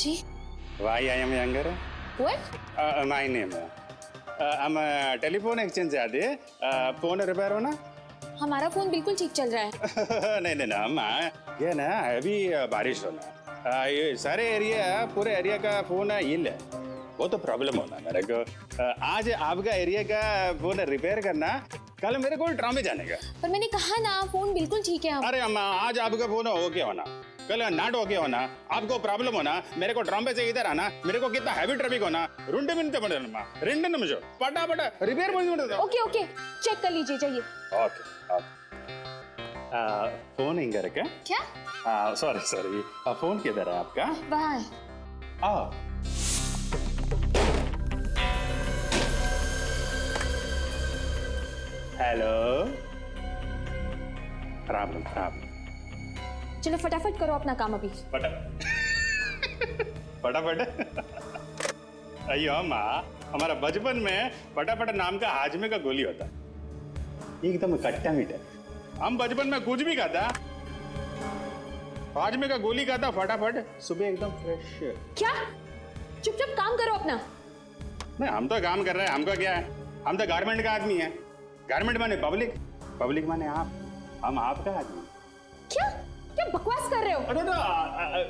Ji. Why I am younger? What? My name. हम telephone exchange से आते हैं। फोन रिपेयर होना? हमारा फोन बिल्कुल ठीक चल रहा है। नहीं नहीं ना अम्मा, ये ना अभी बारिश होना, ये सारे एरिया पूरे एरिया का फोन हिल है, वो तो प्रॉब्लम होना मेरे को। आज आपका एरिया का फोन रिपेयर करना, कल मेरे को ट्रॉमे जाने का। पर मैंने कहा ना फोन बिल्कुल ठीक है। अरे अम्मा, आज आपका फोन ओके होना, कल नाट ओके होना, आपको प्रॉब्लम होना, मेरे को ट्रॉम्बे से इधर आना, मेरे को कितना हैवी ट्रैफिक होना, रुंडे मिनट पड़े अम्मा, रेंडे निमिषो पटा रिपेयर पड़। ओके ओके, चेक कर लीजिए, जाइए। Okay okay. फोन इंग रखा क्या? सॉरी, फोन किधर है आपका? वहाँ है। हेलो, राम राम। चलो फटाफट करो अपना काम अभी। फटाफट। अयो अम्मा, हमारा बचपन में फटाफट नाम का हाजमे का गोली होता, एकदम खट्टा मीठा। हम बचपन में कुछ भी खाता, हाजमे का गोली खाता, फटाफट सुबह एकदम फ्रेश। क्या? चुपचाप काम करो अपना। नहीं, हम तो काम कर रहे हैं, हमका क्या है, हम तो गारमेंट का आदमी है। गारमेंट माने पब्लिक, पब्लिक माने आप, हम आपका आदमी। क्या क्या बकवास कर रहे हो? अरे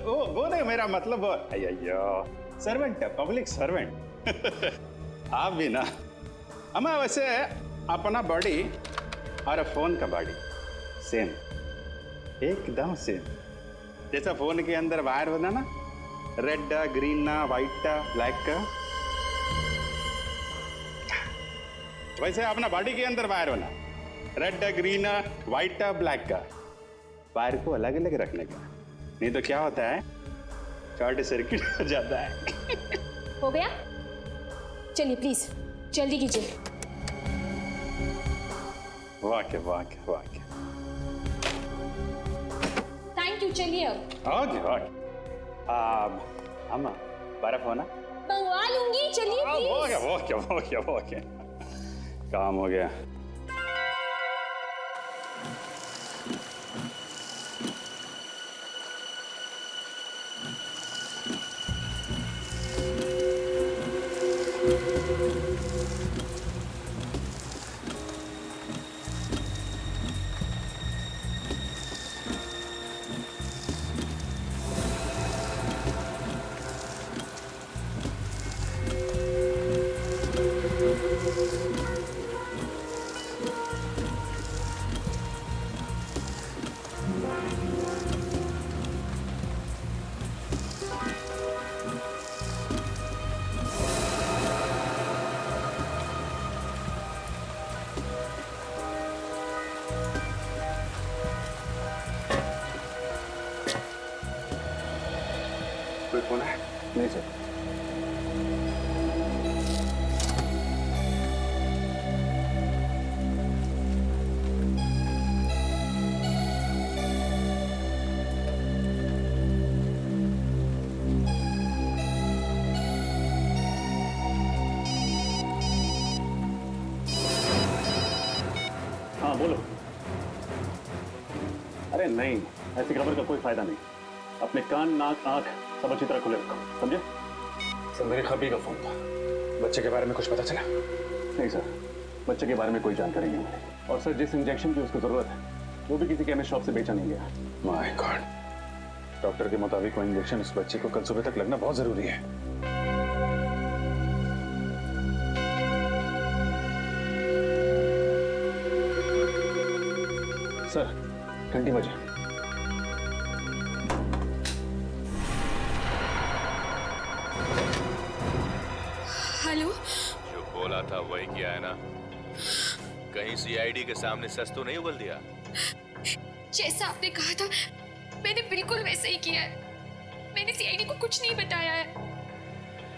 तो वो नहीं, मेरा मतलब अयो सर्वेंट है, पब्लिक सर्वेंट। आप भी ना हमें वैसे अपना बॉडी और फोन का बॉडी सेम, एकदम सेम। जैसा फोन के अंदर वायर होना ना, रेड ग्रीन व्हाइट ब्लैक का, वैसे अपना बॉडी के अंदर वायर होना, रेड ग्रीन व्हाइट ब्लैक का। वायर को अलग अलग रखने का, नहीं तो क्या होता है, शॉर्ट सर्किट हो जाता है। हो गया? चलिए प्लीज जल्दी कीजिए। वाह वाह। थैंक यू, चलिए अब। ओके। अम्मा बर्फ होना? मंगवा लूंगी, चलिए प्लीज। ओके, काम हो गया। कोई फोन है? नहीं सर। हाँ बोलो। अरे नहीं, ऐसी खबर का कोई फायदा नहीं। अपने कान नाक आंख सब अच्छी तरह खुले रखो, समझे? सर मेरे खबी का फोन था, बच्चे के बारे में कुछ पता चला? नहीं सर, बच्चे के बारे में कोई जानकारी नहीं मिली। और सर जिस इंजेक्शन की उसको जरूरत है वो भी किसी केमिस्ट शॉप से बेचा नहीं गया। माय गॉड, डॉक्टर के मुताबिक वो इंजेक्शन उस बच्चे को कल सुबह तक लगना बहुत जरूरी है। सर घंटी बजे। हेलो। जो बोला था वही किया है ना? कहीं सीआईडी के सामने सच तो नहीं उगल दिया? जैसा आपने कहा था मैंने बिल्कुल वैसे ही किया है। मैंने सीआईडी को कुछ नहीं बताया है।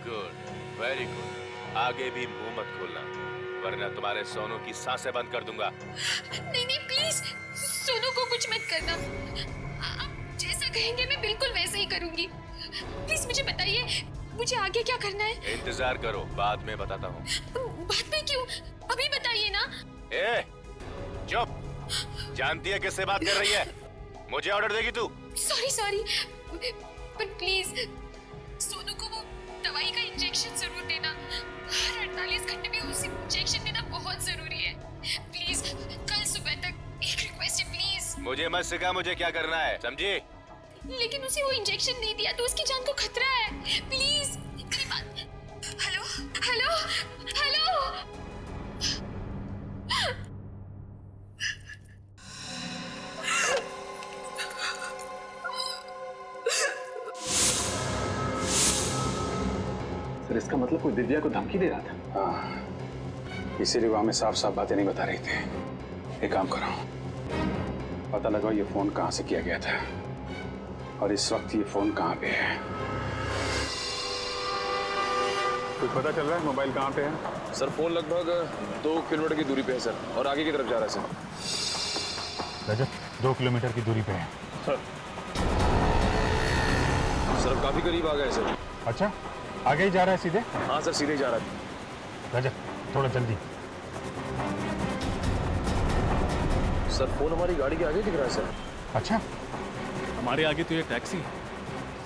Good, very good. आगे भी मुंह मत खोलना, वरना तुम्हारे सोनू की सांसें बंद कर दूंगा। नहीं नहीं प्लीज, सोनू को कुछ मत करना। आप जैसा कहेंगे मैं बिल्कुल वैसे ही करूंगी। प्लीज मुझे बताइए, मुझे आगे क्या करना है? इंतजार करो, बाद में बताता हूँ। बाद में क्यों? अभी बताइए ना। ए, चुप। जानती है किससे बात कर रही है? मुझे ऑर्डर देगी तू? सॉरी पर प्लीज सोनू को वो दवाई का इंजेक्शन जरूर देना। हर 48 घंटे में उसे इंजेक्शन देना बहुत जरूरी है। प्लीज कल सुबह तक। एक रिक्वेस्ट है प्लीज। मुझे मत सिखा मुझे क्या करना है, समझी? लेकिन उसे वो इंजेक्शन नहीं दिया तो उसकी जान को खतरा है। प्लीज मेरी बात। Hello hello hello. सर इसका मतलब कोई दिव्या को धमकी दे रहा था। हाँ, इसीलिए वो हमें साफ साफ बातें नहीं बता रही थी। एक काम करो, पता लगाओ ये फोन कहाँ से किया गया था और इस वक्त ये फोन कहाँ पे है। कुछ पता चल रहा है मोबाइल कहाँ पे है? सर फोन लगभग 2 किलोमीटर की दूरी पे है सर, और आगे की तरफ जा रहा है सर। रजत 2 किलोमीटर की दूरी पे है। सर अब काफी करीब आ गए सर। अच्छा, आगे ही जा रहा है सीधे? हाँ सर सीधे जा रहा है। रजत थोड़ा जल्दी। सर फोन हमारी गाड़ी के आगे दिख रहा है सर। अच्छा, हमारे आगे तो ये टैक्सी है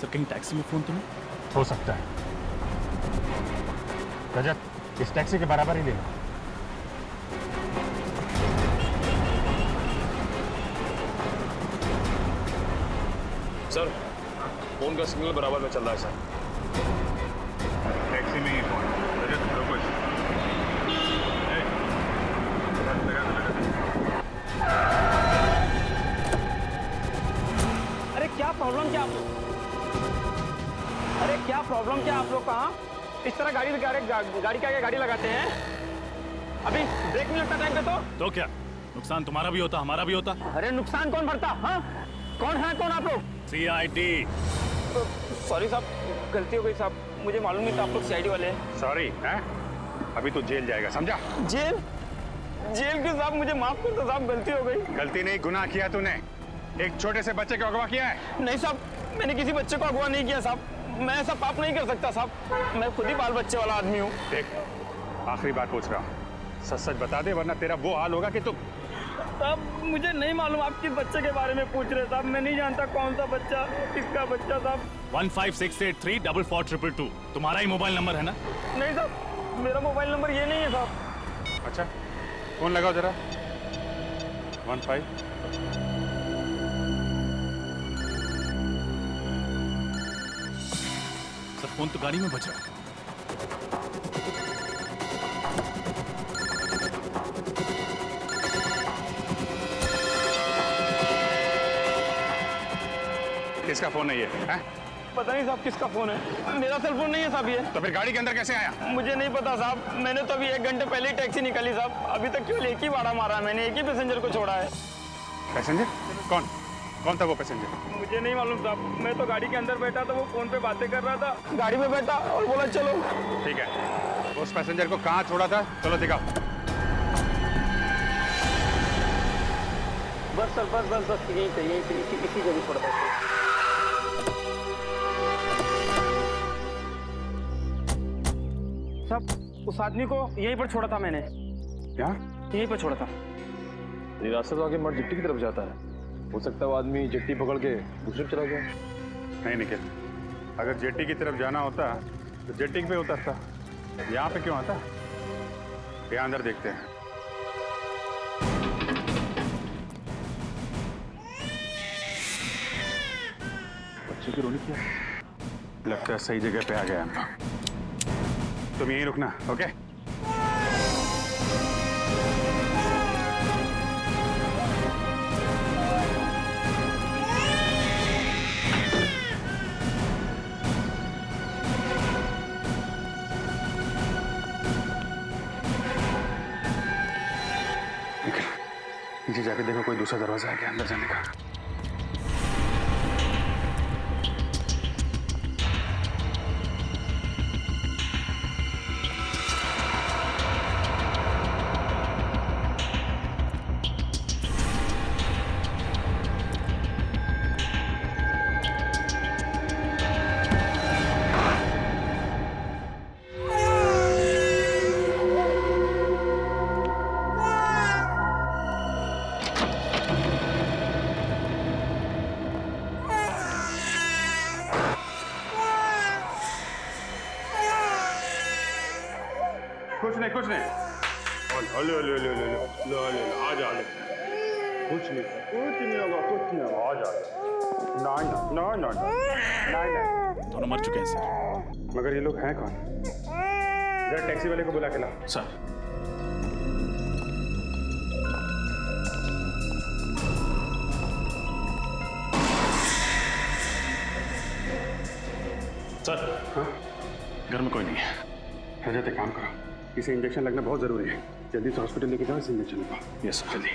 सर। कहीं टैक्सी में फोन तो नहीं? हो सकता है। रजत इस टैक्सी के बराबर ही ले लो। सर फोन का सिग्नल बराबर में चल रहा है सर। टैक्सी में ही फोन। रजत रुको। अरे क्या प्रॉब्लम क्या आप लोग? अरे क्या प्रॉब्लम क्या आप लोग कहाँ इस तरह गाड़ी के आगे गाड़ी लगाते हैं? अभी ब्रेक नहीं लगता टाइम पे तो क्या नुकसान तुम्हारा भी होता हमारा भी होता? अरे नुकसान कौन भरता? हाँ कौन है कौन आप लोग? CID। सॉरी साहब, गलती हो गई साहब, मुझे मालूम नहीं था आप लोग CID वाले हैं। सॉरी है, अभी तो जेल जाएगा, समझा? जेल? जेल क्यों साहब? मुझे माफ कर दो साहब, गलती हो गई। गलती नहीं, गुनाह किया तूने। एक छोटे से बच्चे को अगवा किया है। नहीं साहब, मैंने किसी बच्चे को अगवा नहीं किया साहब। मैं ऐसा पाप नहीं कर सकता साहब। मैं खुद ही बाल बच्चे वाला आदमी हूँ। देख, आखिरी बार पूछ रहा हूँ, सच सच बता दे वरना तेरा वो हाल होगा कि तू। साहब मुझे नहीं मालूम आप किस बच्चे के बारे में पूछ रहे साहब। मैं नहीं जानता कौन सा बच्चा, किसका बच्चा साहब। 156834422 तुम्हारा ही मोबाइल नंबर है ना? नहीं साहब, मेरा मोबाइल नंबर ये नहीं है साहब। अच्छा, फोन लगाओ जरा। 15। सर फोन तो गाड़ी में बच रहा है। किसका फोन है ये? हैं? पता नहीं साहब किसका फोन है। मेरा सेल फोन नहीं है साहब ये। तो फिर गाड़ी के अंदर कैसे आया? मुझे नहीं पता साहब, मैंने तो अभी 1 घंटे पहले ही टैक्सी निकाली साहब। अभी तक केवल एक ही भाड़ा मारा है मैंने, एक ही पैसेंजर को छोड़ा है। पैसेंजर? कौन कौन था वो पैसेंजर? मुझे नहीं मालूम साहब, मैं तो गाड़ी के अंदर बैठा था, वो फोन पे बातें कर रहा था। गाड़ी में बैठा और बोला चलो। ठीक है, उस पैसेंजर को कहाँ छोड़ा था? चलो दिखाओ। बस सर, बस यहीं पे इसी जगह छोड़ा था। साहब उस आदमी को यहीं पर छोड़ा था मैंने। क्या? यहीं पर छोड़ा था। ये रास्ता तो आगे मठ जेट्टी की तरफ जाता है। हो सकता है वो आदमी जेट्टी पकड़ के दूसरी तरफ चला गया। नहीं निखिल, अगर जेट्टी की तरफ जाना होता तो जेट्टी पे उतरता, यहाँ पे क्यों आता? यहाँ अंदर देखते हैं। बच्चे की रोनी क्या? लगता है सही जगह पे आ गया हम लोग। तुम यहीं रुकना, ओके? नीचे जाके देखो कोई दूसरा दरवाजा है क्या अंदर जाने का। कुछ नहीं कुछ नहीं आ जा कुछ नहीं होगा आ जा ना दोनों मर चुके हैं सर। मगर ये लोग हैं कौन? जरा टैक्सी वाले को बुला के ला। सर सर घर में कोई नहीं है। रजत एक काम करो, इसे इंजेक्शन लगना बहुत जरूरी है। जल्दी से हॉस्पिटल लेके जाओ, इसे इंजेक्शन लगाओ। Yes sir. जल्दी।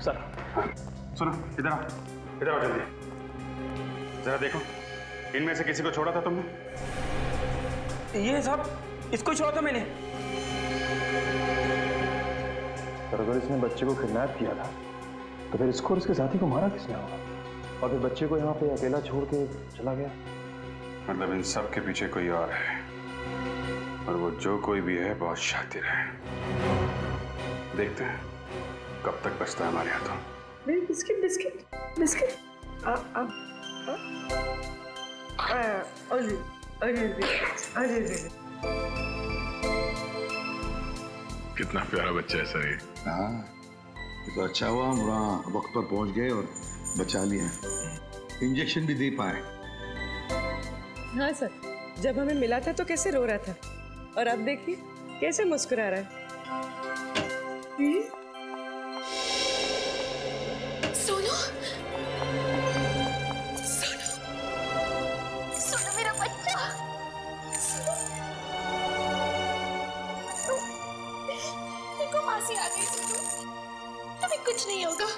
सर हाँ सुनो, इधर आओ जल्दी। जरा देखो, इनमें से किसी को छोड़ा था तुमने? ये साहब, इसको छोड़ा था मैंने। पर अगर इसने बच्चे को किडनैप किया था तो फिर इसको और इसके साथी को मारा किसने होगा? और फिर बच्चे को यहाँ पे अकेला छोड़ के चला गया। मतलब इन सब के पीछे कोई और है, और वो जो कोई भी है बहुत शातिर है। देखते हैं कब तक बचता है हमारे हाथों। मेरी बिस्किट बिस्किट बिस्किट अरे कितना प्यारा बच्चा है सर ये। हाँ, तो अच्छा हुआ हम वहाँ वक्त पर पहुंच गए और बचा लिया, इंजेक्शन भी दे पाए। हाँ सर, जब हमें मिला था तो कैसे रो रहा था, और अब देखिए कैसे मुस्कुरा रहा है। सोनू, सोनू, सोनू मेरा बच्चा। मेरे को फांसी आ गई सोनू, तुम्हें कुछ नहीं होगा।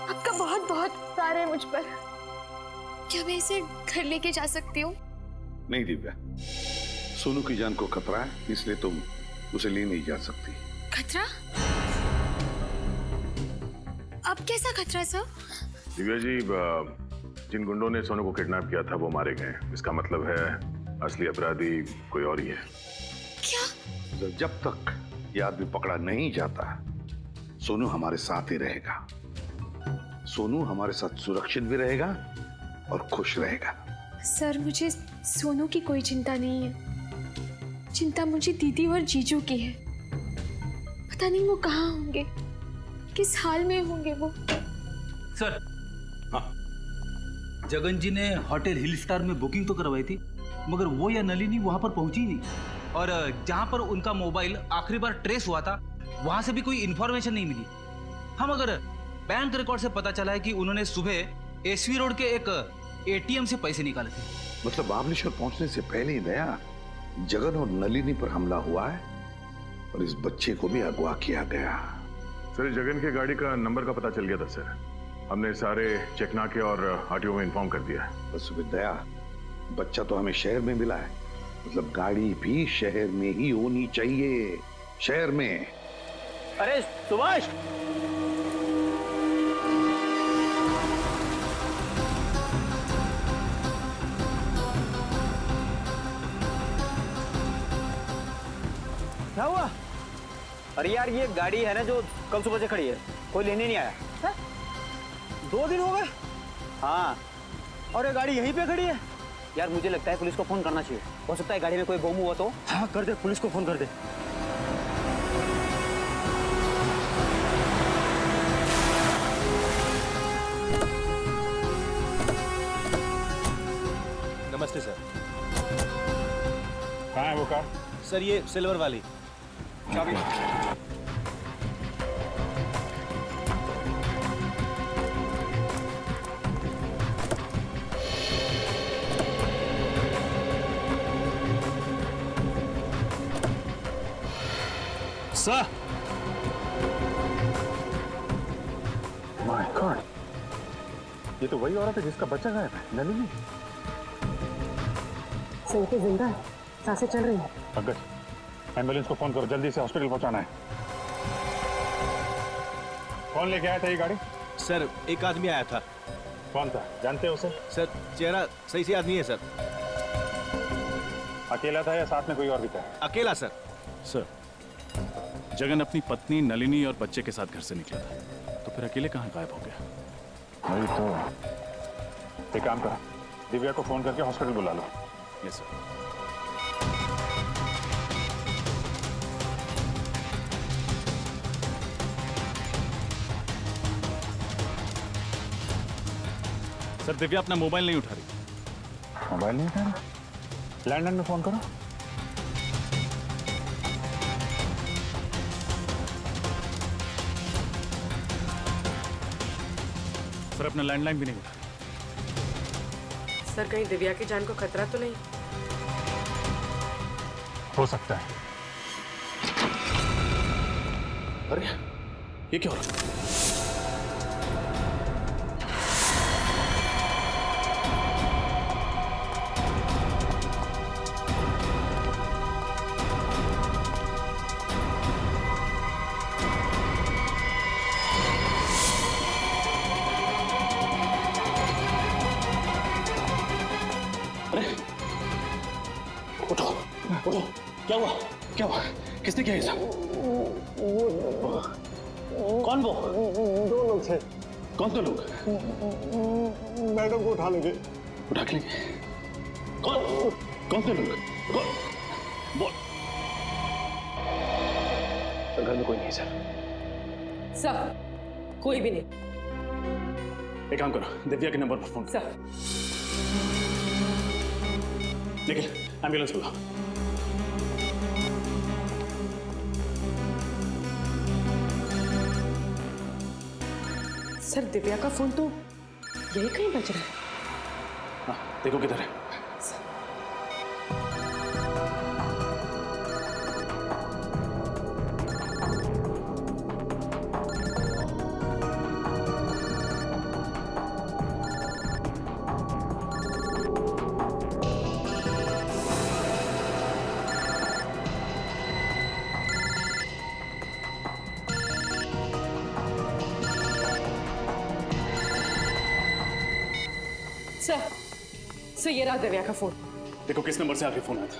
आपका बहुत बहुत प्यार है मुझ पर। क्या मैं इसे घर लेके जा सकती हूँ? नहीं दिव्या, सोनू की जान को खतरा है, इसलिए तुम उसे ले नहीं जा सकती। खतरा? अब कैसा खतरा सर? दिव्या जी, जिन गुंडों ने सोनू को किडनैप किया था वो मारे गए। इसका मतलब है असली अपराधी कोई और ही है। क्या? जब तक ये आदमी पकड़ा नहीं जाता, सोनू हमारे साथ ही रहेगा। सोनू हमारे साथ सुरक्षित भी रहेगा और खुश रहेगा। सर, मुझे सोनू की कोई चिंता नहीं है। चिंता मुझे दीदी और जीजू की है। पता नहीं वो कहाँ होंगे, किस हाल में होंगे वो। सर, जगन जी ने होटल हिल स्टार में बुकिंग तो करवाई थी, मगर वो या नलिनी वहां पर पहुंची नहीं। और जहां पर उनका मोबाइल आखिरी बार ट्रेस हुआ था, वहां से भी कोई इंफॉर्मेशन नहीं मिली। हम अगर बैंक रिकॉर्ड से पता चला है कि उन्होंने सुबह एसवी रोड के एक एटीएम से पैसे निकाले थे। मतलब महाबलेश्वर पहुंचने से पहले ही नया जगन और नलिनी पर हमला हुआ है और इस बच्चे को भी अगवा किया गया। सर, जगन की गाड़ी का नंबर का पता चल गया था सर। हमने सारे चेकनाके और आरटीओ में इन्फॉर्म कर दिया। बस विद्या, बच्चा तो हमें शहर में मिला है, मतलब गाड़ी भी शहर में ही होनी चाहिए, शहर में। अरे सुभाष, क्या हुआ? अरे यार, ये गाड़ी है ना जो कल सुबह से खड़ी है, कोई लेने नहीं आया है? 2 दिन हो गए। हाँ, और ये गाड़ी यहीं पे खड़ी है। यार मुझे लगता है पुलिस को फोन करना चाहिए। हो सकता है गाड़ी में कोई बम हुआ तो। हाँ कर दे, पुलिस को फोन कर दे। नमस्ते सर। कहाँ है वो कार? सर ये सिल्वर वाली। चाबी। सर, माय गॉड, ये तो वही औरत है जिसका बच्चा गायब है, नलिनी। सही पे जिंदा है, सांसें चल रही हैं। पंकज, एम्बुलेंस को फोन करो, जल्दी से हॉस्पिटल पहुंचाना है। कौन लेके आया था ये गाड़ी? सर, एक आदमी आया था। कौन था, जानते हो उसे? सर, चेहरा सही से याद नहीं है सर। अकेला था या साथ में कोई और भी था? अकेला सर। सर, जगन अपनी पत्नी नलिनी और बच्चे के साथ घर से निकला था, तो फिर अकेले कहाँ गायब हो गया? नहीं तो एक काम करो, दिव्या को फोन करके हॉस्पिटल बुला लो। Yes sir. सर दिव्या अपना मोबाइल नहीं उठा रही। मोबाइल नहीं उठा रहा? लैंडलाइन में फोन करो। सर अपना लैंडलाइन भी नहीं उठा रही। सर कहीं दिव्या की जान को खतरा तो नहीं? हो सकता है। अरे ये क्या हो रहा है? उठो उठो, क्या हुआ? क्या हुआ? किसने किया ये सब? कौन वो? दो लोग थे। कौन दो लोग? मैडम को उठा लेंगे। उठा के लेंगे? कौन कौन से लोग? कौन? बोल। घर में कोई नहीं सर। सर कोई भी नहीं। एक काम करो, दिव्या के नंबर पर फोन सर निखिल एम्बुलेंस बुलाओ। सर दिव्या का फोन तो यही कहीं बज रहा है। हाँ, देखो किधर है। सर ये रहा दिव्या का फोन। देखो किस नंबर से आखिरी फोन आया था।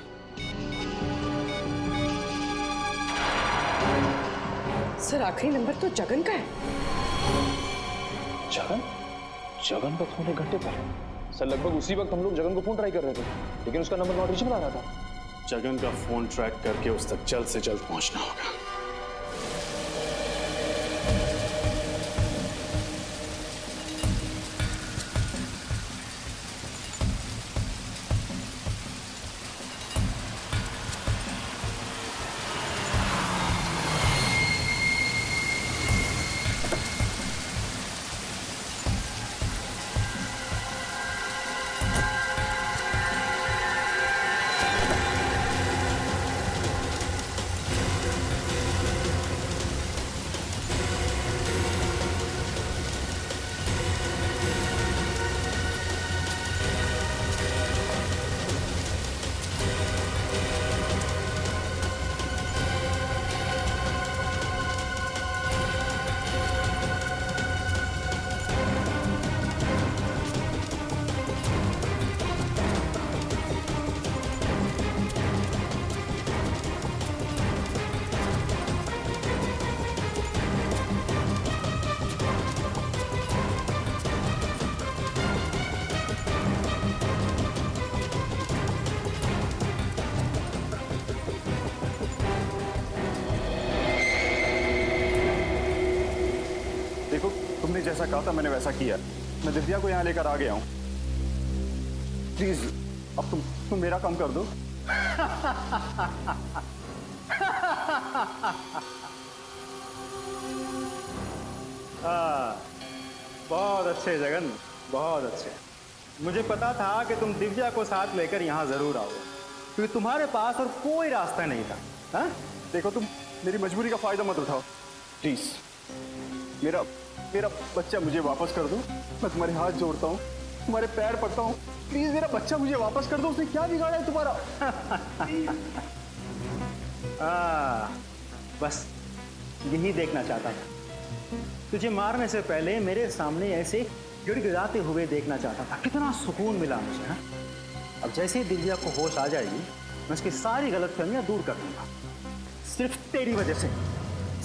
सर आखिरी नंबर तो जगन का है। जगन? जगन का फोन 1 घंटे पहले। सर लगभग उसी वक्त हम लोग जगन को फोन ट्राई कर रहे थे, लेकिन उसका नंबर नॉट रीचेबल आ रहा था। जगन का फोन ट्रैक करके उस तक जल्द से जल्द पहुंचना होगा। देखो तुमने जैसा कहा था मैंने वैसा किया। मैं दिव्या को यहाँ लेकर आ गया हूँ। प्लीज अब तुम मेरा काम कर दो। बहुत अच्छे जगन, बहुत अच्छे। मुझे पता था कि तुम दिव्या को साथ लेकर यहाँ जरूर आओगे, क्योंकि तुम्हारे पास और कोई रास्ता नहीं था। हाँ? देखो तुम मेरी मजबूरी का फायदा मत उठाओ प्लीज। मेरा बच्चा मुझे वापस कर दो। मैं तुम्हारे हाथ जोड़ता हूँ, तुम्हारे पैर पड़ता हूँ। प्लीज मेरा बच्चा मुझे वापस कर दो। उसने क्या बिगाड़ा है तुम्हारा? बस यही देखना चाहता था। तुझे मारने से पहले मेरे सामने ऐसे गिड़गिड़ाते हुए देखना चाहता था। कितना सुकून मिला मुझे। हाँ? अब जैसे ही दिव्या को होश आ जाएगी, मैं उसकी सारी गलतफहमियां दूर कर दूंगा। सिर्फ तेरी वजह से,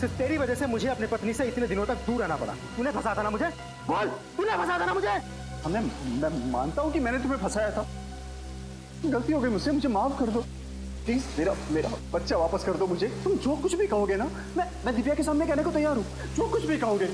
सिर्फ तेरी वजह से मुझे अपनी पत्नी से इतने दिनों तक दूर रहना पड़ा। तूने फंसा था ना मुझे, बोल तूने फंसा था ना मुझे। मैं मानता हूँ कि मैंने तुम्हें फंसाया था, गलती हो गई मुझसे, मुझे माफ कर दो प्लीज। मेरा बच्चा वापस कर दो मुझे। तुम जो कुछ भी कहोगे ना, मैं दिव्या के सामने कहने को तैयार हूँ, जो कुछ भी कहोगे।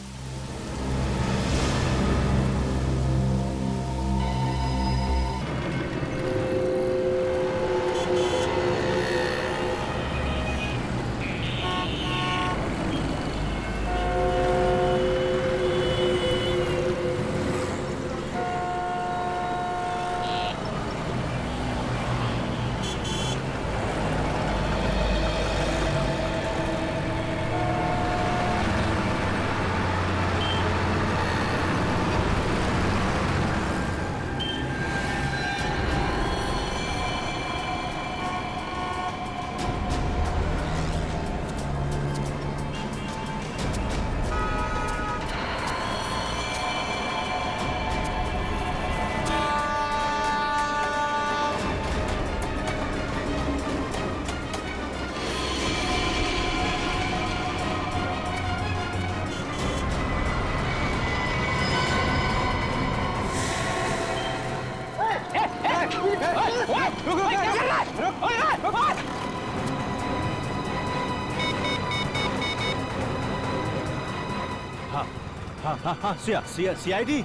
हाँ, CID।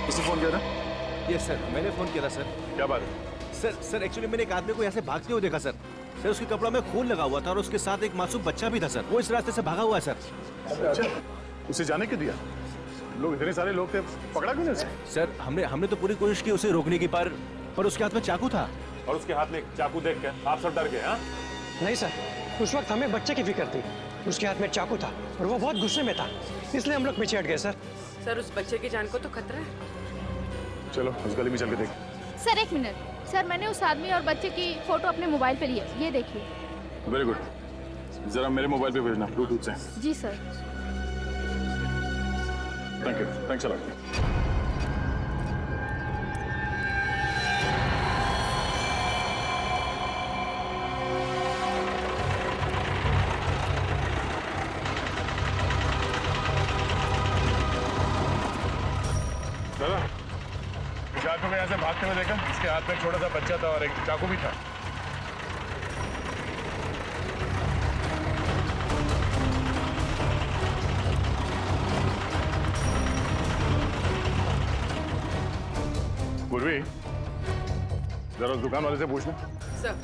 किसने फोन किया था? यस सर, मैंने फोन किया था सर। क्या बात है? सर एक्चुअली मैंने एक आदमी को यहाँ से भागते हुए देखा सर। सर उसके कपड़ा में खून लगा हुआ था और उसके साथ एक मासूम बच्चा भी था सर। वो इस रास्ते से भागा हुआ है सर। अच्छा, उसे जाने क्यों दिया? लोग इतने सारे लोग थे, पकड़ा क्यों नहीं उसे? सर हमने तो पूरी कोशिश की उसे रोकने की, पर उसके हाथ में चाकू था। और उसके हाथ में एक चाकू देख के आप सब डर गए? हाँ, नहीं सर, उस वक्त हमें बच्चे की फिक्र थी। उसके हाथ में चाकू था और वो बहुत गुस्से में था, इसलिए हम लोग पीछे हट गए सर। सर उस बच्चे की जान को तो खतरा है। चलो उस गली में चल के देख। सर एक मिनट, सर मैंने उस आदमी और बच्चे की फोटो अपने मोबाइल पे ली है, ये देखिए। वेरी गुड, जरा मेरे मोबाइल पे भेजना ब्लूटूथ से। जी sir. Thank you, thanks a lot. दादा, इस आदमी को यहाँ से भागते हुए देखा, इसके हाथ में एक छोटा सा बच्चा था और एक चाकू भी था। पूर्वी, जरा उस दुकान वाले से पूछना। सर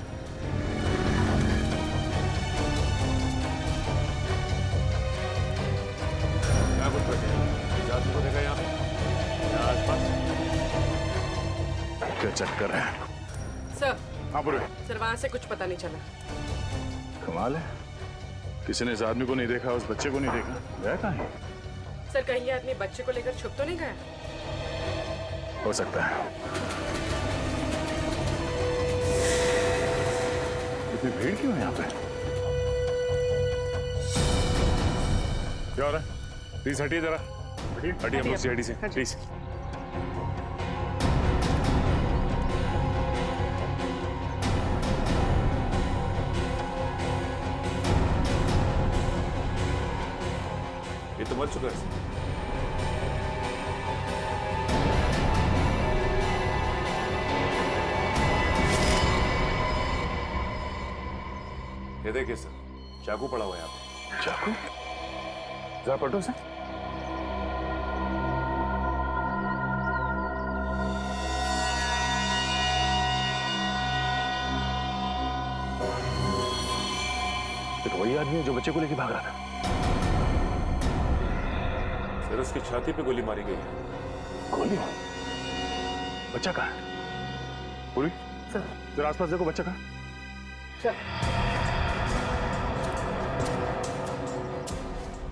क्या कुछ बैठे इस आदमी को देखा यहाँ पे? यहाँ आसपास क्या चक्कर है? सर। हाँ पूर्वी। सर वहां से कुछ पता नहीं चला। कमाल है, किसी ने इस आदमी को नहीं देखा, उस बच्चे को नहीं देखा, गया कहाँ है? सर कहीं ये आदमी बच्चे को लेकर छुप तो नहीं गया? हो सकता है। इतनी भीड़ क्यों है यहाँ पे? क्या हो रहा है? प्लीज हटिए जरा, हटिए हम लोग CID से, प्लीज। ये तो मर चुका है। ये देखिए सर, चाकू पड़ा हुआ है यहाँ पे। चाकू? जरा पलटो सर। ये तो वही आदमी है जो बच्चे को लेके भाग रहा था। सर उसकी छाती पे गोली मारी गई है। गोली? बच्चा कहाँ है? पूरी सर, जरा आसपास देखो, बच्चा कहाँ?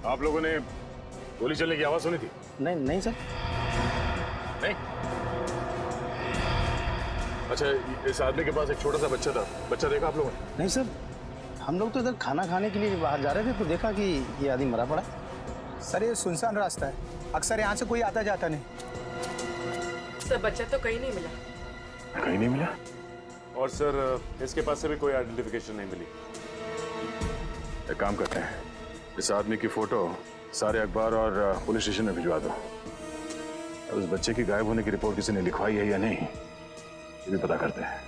आप लोगों ने गोली चलने की आवाज सुनी थी? नहीं सर। नहीं? अच्छा, इस आदमी के पास एक छोटा सा बच्चा था, बच्चा देखा आप लोगों ने? नहीं सर, हम लोग तो इधर खाना खाने के लिए बाहर जा रहे थे तो देखा कि ये आदमी मरा पड़ा। सर ये सुनसान रास्ता है, अक्सर यहाँ से कोई आता जाता नहीं। सर बच्चा तो कहीं नहीं मिला। कहीं नहीं मिला? और सर इसके पास से भी कोई आइडेंटिफिकेशन नहीं मिली। एक काम करते हैं, इस आदमी की फोटो सारे अखबार और पुलिस स्टेशन में भिजवा दो। उस बच्चे की गायब होने की रिपोर्ट किसी ने लिखवाई है या नहीं, ये भी पता करते हैं।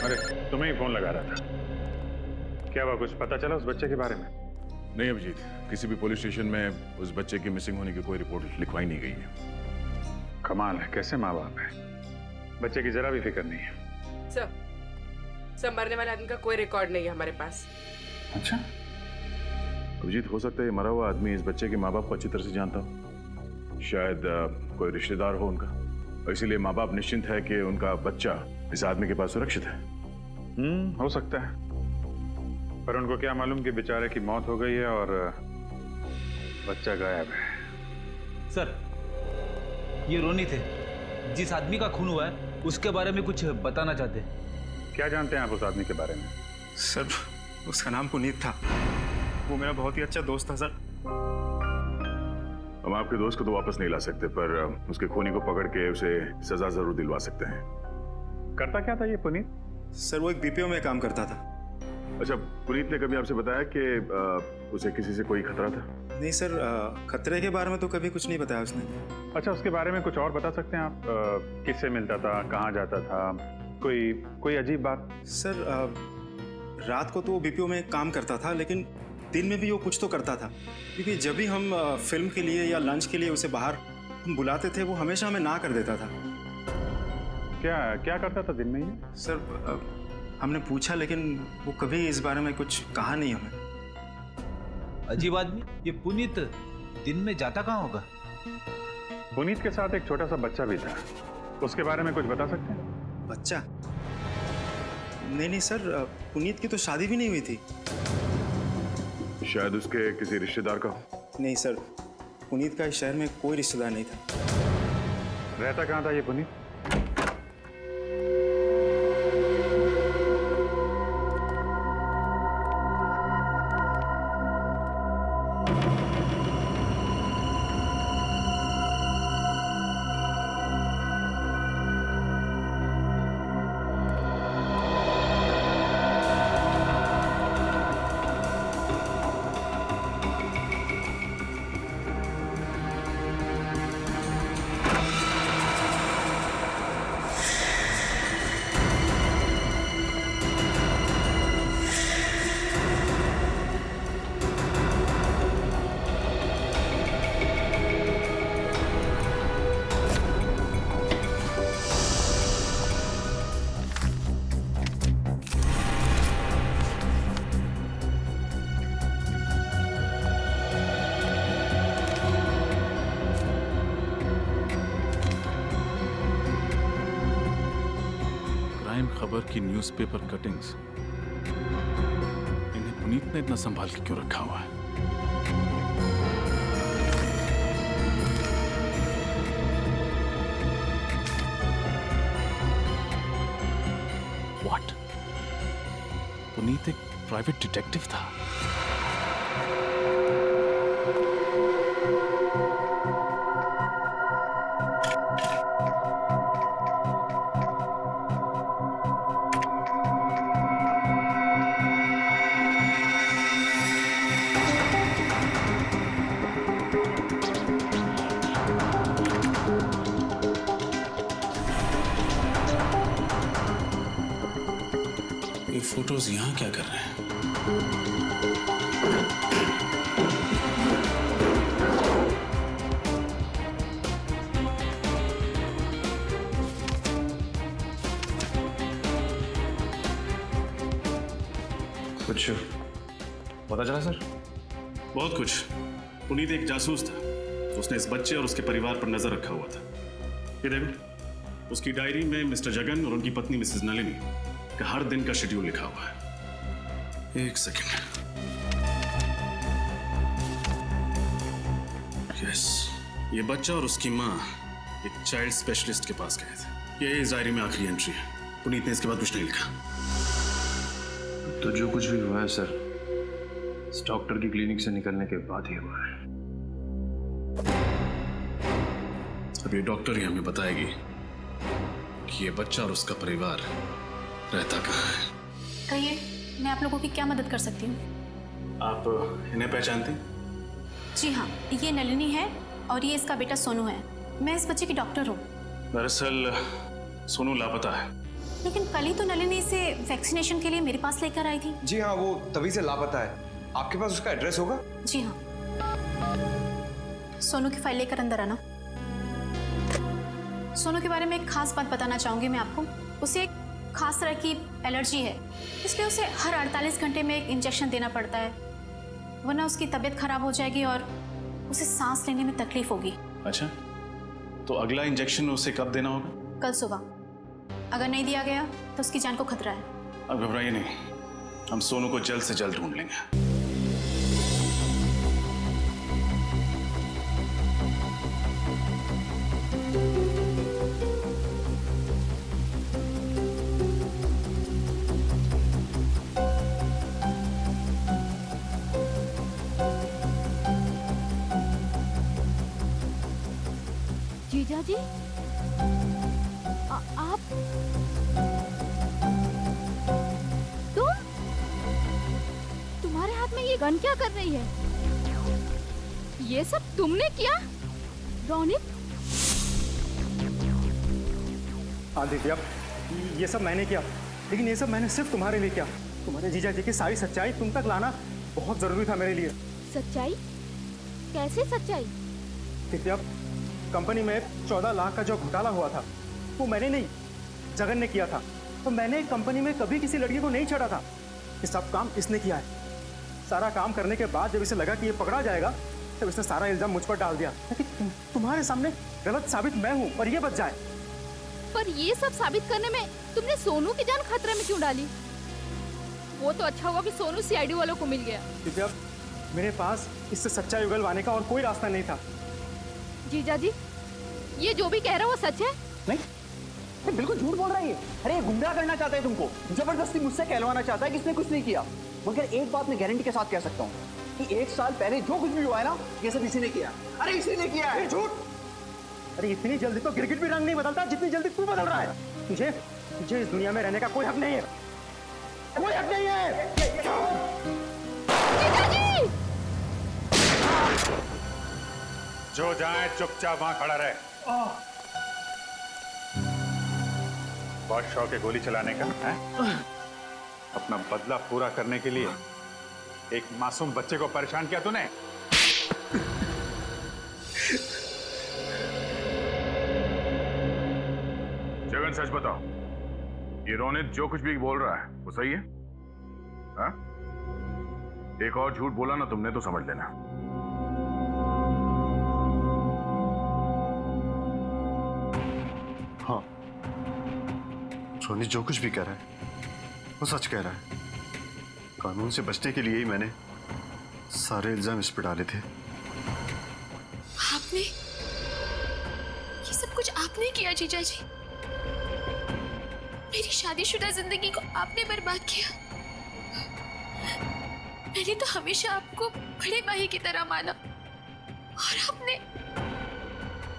अरे तुम्हें ही फोन लगा रहा था, क्या हुआ, कुछ पता चला उस बच्चे के बारे में? नहीं अभिजीत, किसी भी पुलिस स्टेशन में उस बच्चे की मिसिंग होने की कोई रिपोर्ट लिखवाई नहीं गई है। कमाल है, कैसे माँ बाप है, बच्चे की जरा भी फिक्र नहीं है। सर मरने वाले आदमी का कोई रिकॉर्ड नहीं है हमारे पास। अच्छा अभिजीत, हो सकता है ये मरा हुआ आदमी इस बच्चे के माँ बाप को अच्छी तरह से जानता हो, शायद कोई रिश्तेदार हो उनका, और इसीलिए माँ बाप निश्चिंत है कि उनका बच्चा इस आदमी के पास सुरक्षित है। हो सकता है, पर उनको क्या मालूम कि बेचारे की मौत हो गई है और बच्चा गायब है। सर ये रोनी थे, जिस आदमी का खून हुआ है उसके बारे में कुछ बताना चाहते हैं। क्या जानते हैं आप उस आदमी के बारे में? सर उसका नाम पुनीत था, वो मेरा बहुत ही अच्छा दोस्त था सर। हम आपके दोस्त को तो वापस नहीं ला सकते, पर उसके खूनी को पकड़ के उसे सजा जरूर दिलवा सकते हैं। करता क्या था ये पुनीत? सर वो एक बीपीओ में काम करता था। अच्छा, पुनीत ने कभी आपसे बताया कि उसे किसी से कोई खतरा था? नहीं सर, खतरे के बारे में तो कभी कुछ नहीं बताया उसने। अच्छा, उसके बारे में कुछ और बता सकते हैं आप? किससे मिलता था, कहाँ जाता था, कोई अजीब बात? सर रात को तो वो बीपीओ में काम करता था, लेकिन दिन में भी वो कुछ तो करता था, क्योंकि जब भी हम फिल्म के लिए या लंच के लिए उसे बाहर हम बुलाते थे वो हमेशा हमें ना कर देता था। क्या करता था दिन में ये? सर हमने पूछा लेकिन वो कभी इस बारे में कुछ कहा नहीं हमें। अजीब आदमी, ये पुनीत दिन में जाता कहाँ होगा? पुनीत के साथ एक छोटा सा बच्चा भी था, उसके बारे में कुछ बता सकते हैं? बच्चा? नहीं सर, पुनीत की तो शादी भी नहीं हुई थी। शायद उसके किसी रिश्तेदार का हो। नहीं सर, पुनीत का इस शहर में कोई रिश्तेदार नहीं था। रहता कहाँ था ये पुनीत? खबर की न्यूज़पेपर कटिंग्स, इन्हें पुनीत ने इतना संभाल के क्यों रखा हुआ है? What? पुनीत एक प्राइवेट डिटेक्टिव था। फोटोज यहाँ क्या कर रहे हैं? कुछ पता चला सर? बहुत कुछ। पुनीत एक जासूस था, उसने इस बच्चे और उसके परिवार पर नजर रखा हुआ था। ये देखो, उसकी डायरी में मिस्टर जगन और उनकी पत्नी मिसेस नलिनी का हर दिन का शेड्यूल लिखा हुआ है। एक सेकंड। यस, ये बच्चा और उसकी माँ एक चाइल्ड स्पेशलिस्ट के पास गए थे। ये इस डायरी में आखिरी एंट्री है। पुनीत ने इसके बाद कुछ नहीं लिखा। तो जो कुछ भी हुआ है सर, इस डॉक्टर की क्लिनिक से निकलने के बाद ही हुआ है। अब ये डॉक्टर ही हमें बताएगी कि ये बच्चा और उसका परिवार रहता कहाँ है। कहिए, मैं आप लोगों की क्या मदद कर सकती हूँ? आप इन्हें पहचानती? जी हाँ, ये नलिनी है और ये इसका बेटा सोनू है। मैं इस बच्चे की डॉक्टर हूँ। दरअसल सोनू लापता है। लेकिन कल ही तो नलिनी इसे वैक्सीनेशन के लिए मेरे पास लेकर आई थी। जी हाँ, वो तभी से लापता है। आपके पास उसका एड्रेस होगा? जी हाँ। सोनू की फाइल लेकर अंदर आना। सोनू के बारे में एक खास बात बताना चाहूंगी मैं आपको। उसे एक खास तरह की एलर्जी है, इसलिए उसे हर 48 घंटे में एक इंजेक्शन देना पड़ता है, वरना उसकी तबीयत खराब हो जाएगी और उसे सांस लेने में तकलीफ होगी। अच्छा, तो अगला इंजेक्शन उसे कब देना होगा? कल सुबह। अगर नहीं दिया गया तो उसकी जान को खतरा है। अब घबराइए नहीं, हम सोनू को जल्द से जल्द ढूंढ लेंगे। जीजा जी, आप तुम्हारे हाथ में ये गन क्या कर रही है? ये सब तुमने किया? रोनित? हाँ दिव्या, ये सब मैंने किया, लेकिन ये सब मैंने सिर्फ तुम्हारे लिए किया। तुम्हारे जीजा जी की सारी सच्चाई तुम तक लाना बहुत जरूरी था मेरे लिए। सच्चाई? कैसे सच्चाई? दिव्या, कंपनी में 14 लाख का जो घोटाला हुआ था वो मैंने नहीं, जगन ने किया था। तो मैंने कंपनी में कभी किसी लड़की को नहीं छेड़ा था। ये सब काम इसने किया है। सारा काम करने के बाद जब इसे लगा कि ये पकड़ा जाएगा, तब इसने सारा इल्जाम मुझ पर डाल दिया ताकि तुम्हारे सामने गलत साबित मैं हूँ और ये बच जाए। पर ये सब साबित करने में तुमने सोनू की जान खतरे में क्यों डाली? वो तो अच्छा हुआ कि सोनू सीआईडी वालों को मिल गया। दिव्या, मेरे पास इससे सच्चाई उगलवाने का और कोई रास्ता नहीं था। जीजा जी, ये जो भी कह रहा है वो सच है? नहीं, बिल्कुल झूठ बोल रहा है ये। अरे ये गुमराह करना चाहता है तुमको, जबरदस्ती मुझसे कहलवाना चाहता है कि इसने कुछ नहीं किया। मगर एक बात मैं गारंटी के साथ कह सकता हूँ कि 1 साल पहले जो कुछ भी हुआ है ना, ये सब इसी ने किया। अरे इसी ने किया है। झूठ। अरे इतनी जल्दी तो गिरगिट भी रंग नहीं बदलता जितनी जल्दी तू बदल रहा है। तुझे इस दुनिया में रहने का कोई हक नहीं है, कोई हक नहीं है। जो जाए चुपचाप वहां खड़ा रहे। बहुत शौक है गोली चलाने का है? अपना बदला पूरा करने के लिए एक मासूम बच्चे को परेशान किया तूने। जगन, सच बताओ, ये रोनित जो कुछ भी बोल रहा है वो सही है? हा? एक और झूठ बोला ना तुमने तो समझ लेना। हाँ, रोनित जो कुछ भी कह रहा है वो सच कह रहा है। कानून से बचने के लिए ही मैंने सारे इल्जाम इस पर डाले थे। आपने ये सब कुछ आपने किया जीजा जी? मेरी शादीशुदा जिंदगी को आपने बर्बाद किया। मैंने तो हमेशा आपको बड़े भाई की तरह माना और आपने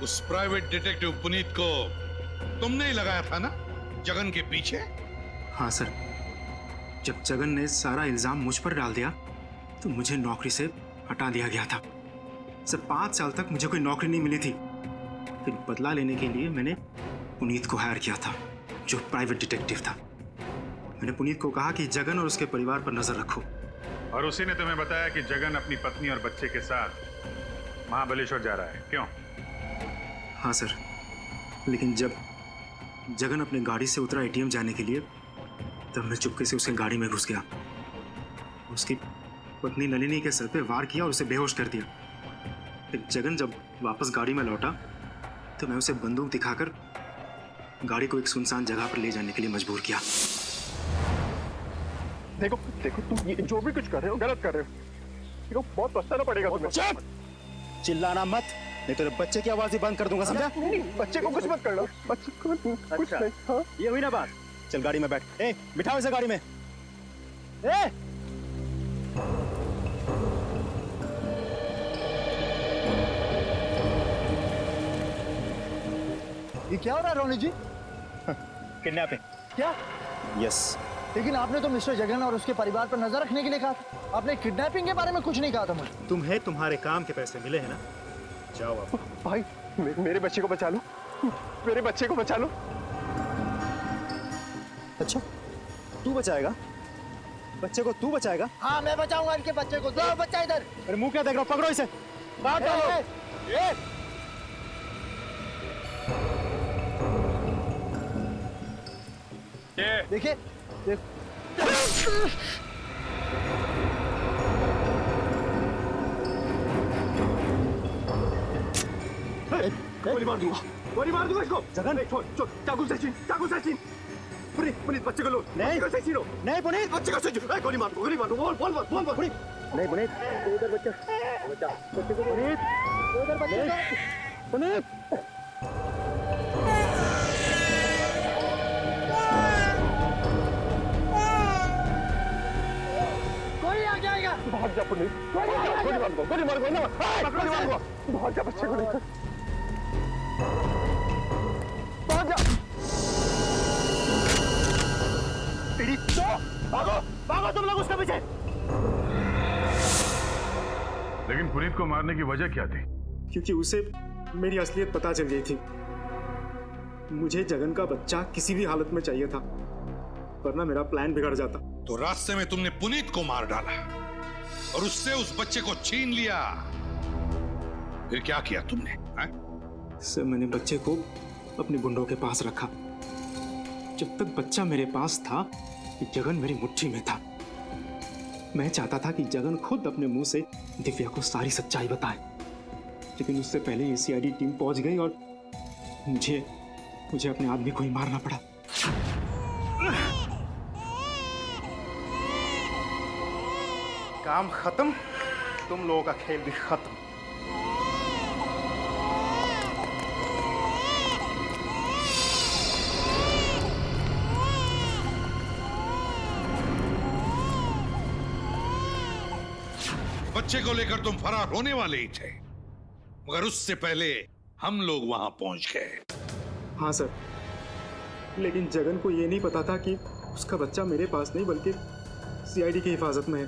उस प्राइवेट डिटेक्टिव पुनीत को तुमने ही लगाया था ना जगन के पीछे? हाँ सर, जब जगन ने सारा इल्जाम मुझ पर डाल दिया तो मुझे नौकरी से हटा दिया गया था। सर 5 साल तक मुझे कोई नौकरी नहीं मिली थी। फिर बदला लेने के लिए मैंने पुनीत को हायर किया था, जो प्राइवेट डिटेक्टिव था। मैंने पुनीत को कहा कि जगन और उसके परिवार पर नजर रखो। और उसी ने तुम्हें बताया कि जगन अपनी पत्नी और बच्चे के साथ महाबलेश्वर जा रहा है, क्यों? हाँ सर, लेकिन जब जगन अपने गाड़ी से उतरा एटीएम जाने के लिए, तब मैं चुपके से उसके गाड़ी में घुस गया उसकी पत्नी नलिनी के सर पे वार किया और उसे बेहोश कर दिया। फिर जगन जब वापस गाड़ी में लौटा तो मैं उसे बंदूक दिखाकर गाड़ी को एक सुनसान जगह पर ले जाने के लिए मजबूर किया। देखो देखो, तुम ये जो भी कुछ कर रहे हो गलत कर रहे हो। देखो बहुत पछताना पड़ेगा तुम्हें। चिल्लाना मत, नहीं तो बच्चे की आवाज ही बंद कर दूंगा, समझा? बच्चे को कुछ मत करना, बच्चे को कुछ नहीं। हाँ? ये हुई ना बात। चल गाड़ी में बैठ। ए, बिठाओ इसे गाड़ी में। ए! ये क्या हो रहा है रोनी जी? किडनैपिंग। क्या? यस। लेकिन आपने तो मिस्टर जगन और उसके परिवार पर नजर रखने के लिए कहा था। आपने किडनैपिंग के बारे में कुछ नहीं कहा था मुझे। तुम्हें तुम्हारे काम के पैसे मिले हैं ना, जाओ आप। भाई मेरे बच्चे को बचा लो, मेरे बच्चे को बचा लो। अच्छा, तू बचाएगा बच्चे को? तू बचाएगा? हाँ मैं बचाऊंगा इनके बच्चे को। दो बच्चा इधर। अरे मुंह क्या देख रहा हो? पकड़ो इसे। बाहर डालो। देखिए गोली मार दूंगा इसको। जगन छोड़ छोड़, चाकू से छीन, चाकू से छीन। पुनीत बच्चे को लो। नहीं बच्चे को छीनो। नहीं पुनीत, बच्चे को छीनो। गोली मार दो, बोल पुनीत। नहीं पुनीत, उधर बच्चे को पुनीत, उधर बच्चे को पुनीत। कोई आ जाएगा। भाग जा पुनीत, गोली मार दो, भाग जा बच्चे को लेकर, भाग जा। भागो तुम लोग उसके पीछे। लेकिन पुनीत को मारने की वजह क्या थी? क्योंकि उसे मेरी असलियत पता चल गई थी। मुझे जगन का बच्चा किसी भी हालत में चाहिए था, वरना मेरा प्लान बिगड़ जाता। तो रास्ते में तुमने पुनीत को मार डाला और उससे उस बच्चे को छीन लिया। फिर क्या किया तुमने? सर मैंने बच्चे को अपने गुंडों के पास रखा। जब तक बच्चा मेरे पास था, जगन मेरी मुट्ठी में था। मैं चाहता था कि जगन खुद अपने मुंह से दिव्या को सारी सच्चाई बताए, लेकिन उससे पहले ये सीआईडी टीम पहुंच गई और मुझे अपने आदमी को ही मारना पड़ा। काम खत्म, तुम लोगों का खेल भी खत्म। बच्चे को लेकर तुम फरार होने वाले ही थे, मगर उससे पहले हम लोग वहां पहुंच गए। हाँ सर, लेकिन जगन को यह नहीं पता था कि उसका बच्चा मेरे पास नहीं बल्कि सीआईडी की हिफाजत में है।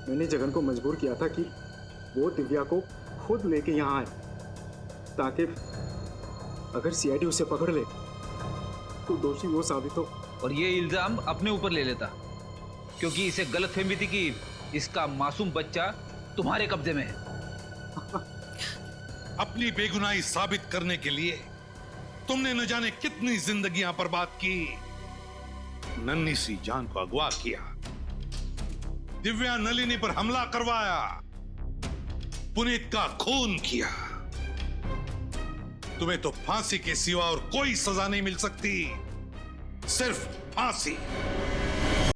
मैंने जगन को मजबूर किया था कि वो दिव्या को खुद लेके यहाँ आए, ताकि अगर सीआईडी उसे पकड़ ले तो दोषी वो साबित हो। और ये इल्जाम अपने ऊपर ले लेता, क्योंकि इसे गलतफहमी थी कि इसका मासूम बच्चा तुम्हारे कब्जे में है। अपनी बेगुनाही साबित करने के लिए तुमने न जाने कितनी जिंदगियां बर्बाद की। नन्ही सी जान को अगवा किया, दिव्या नलिनी पर हमला करवाया, पुनीत का खून किया। तुम्हें तो फांसी के सिवा और कोई सजा नहीं मिल सकती, सिर्फ फांसी।